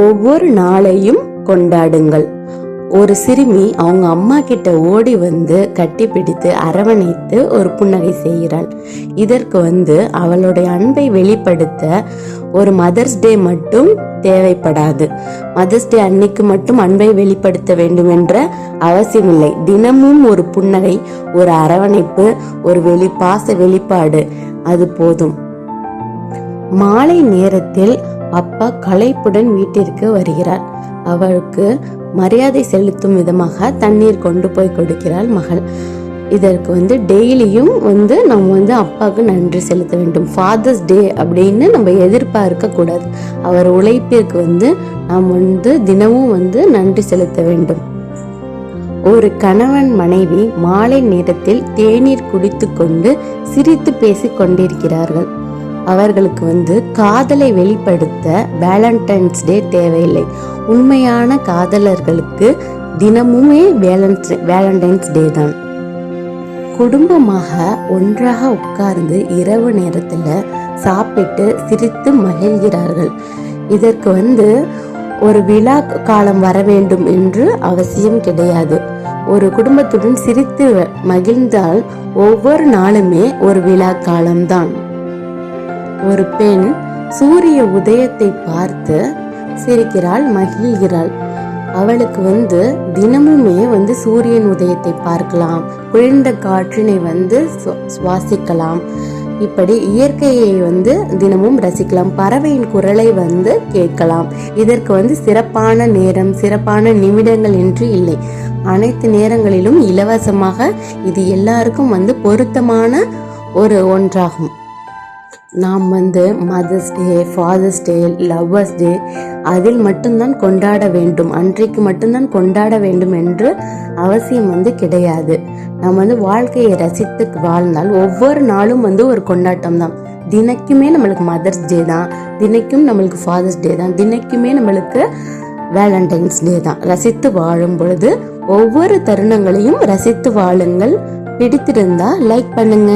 ஒவ்வொரு நாளையும் கொண்டாடுங்கள். ஒரு சிறுமி அவங்க அம்மா கிட்ட ஓடி வந்து கட்டி பிடித்து அரவணைத்து ஒரு புன்னகை செய்கிறாள். இதற்கு அவளுடைய அன்பை வெளிப்படுத்த ஒரு மதர்ஸ் டே மட்டும் தேவைப்படாது. மதர்ஸ் டே அன்னைக்கு மட்டும் அன்பை வெளிப்படுத்த வேண்டும் என்ற அவசியமில்லை. தினமும் ஒரு புன்னகை, ஒரு அரவணைப்பு, ஒரு பாச வெளிப்பாடு அது போதும். மாலை நேரத்தில் அப்பா களைப்புடன் வீட்டிற்கு வருகிறார். அவளுக்கு மரியாதை செலுத்தும் விதமாக தண்ணீர் கொண்டு போய் கொடுக்கிறாள் மகள். இதற்கு டெய்லியும் நம்ம அப்பாவுக்கு நன்றி செலுத்த வேண்டும். ஃபாதர்ஸ் டே அப்படின்னு நம்ம எதிர்பார்க்க கூடாது. அவர் உழைப்பிற்கு நாம் தினமும் நன்றி செலுத்த வேண்டும். ஒரு கணவன் மனைவி மாலை நேரத்தில் தேநீர் குடித்து கொண்டு சிரித்து பேசிக் கொண்டிருக்கிறார்கள். அவர்களுக்கு காதலை வெளிப்படுத்த வேலண்டைன்ஸ் டே தேவையில்லை. உண்மையான காதலர்களுக்கு தினமுமே வேலண்டைன்ஸ் டே தான். குடும்பமாக ஒன்றாக உட்கார்ந்து இரவு நேரத்துல சாப்பிட்டு சிரித்து மகிழ்கிறார்கள். இதற்கு ஒரு விழா காலம் வர வேண்டும் என்று அவசியம் கிடையாது. ஒரு குடும்பத்துடன் சிரித்து மகிழ்ந்தால் ஒவ்வொரு நாளுமே ஒரு விழா காலம்தான். ஒரு பெண் சூரிய உதயத்தை பார்த்து சிரிக்கிறாள், மகிழ்கிறாள். அவளுக்கு தினமுமே சூரியன் உதயத்தை பார்க்கலாம், குளிர்ந்த காற்றினை சுவாசிக்கலாம். இப்படி இயற்கையை தினமும் ரசிக்கலாம். பறவையின் குரலை கேட்கலாம். இதற்கு சிறப்பான நேரம், சிறப்பான நிமிடங்கள் என்று இல்லை. அனைத்து நேரங்களிலும் இலவசமாக இது எல்லாருக்கும் பொருத்தமான ஒரு ஒன்றாகும். நாம் மதர்ஸ் டே, ஃபாதர்ஸ் டே, லவ்வர்ஸ் டே அதில் மட்டும்தான் கொண்டாட வேண்டும், அன்றைக்கு மட்டும்தான் கொண்டாட வேண்டும் என்று அவசியம் கிடையாது. நாம் வாழ்க்கையை ரசித்து வாழ்ந்தால் ஒவ்வொரு நாளும் ஒரு கொண்டாட்டம் தான். தினைக்குமே நம்மளுக்கு மதர்ஸ் டே தான், தினைக்கும் நம்மளுக்கு ஃபாதர்ஸ் டே தான், தினைக்குமே நம்மளுக்கு வேலண்டைன்ஸ் டே தான். ரசித்து வாழும் பொழுது ஒவ்வொரு தருணங்களையும் ரசித்து வாழுங்கள். பிடித்திருந்தா லைக் பண்ணுங்க.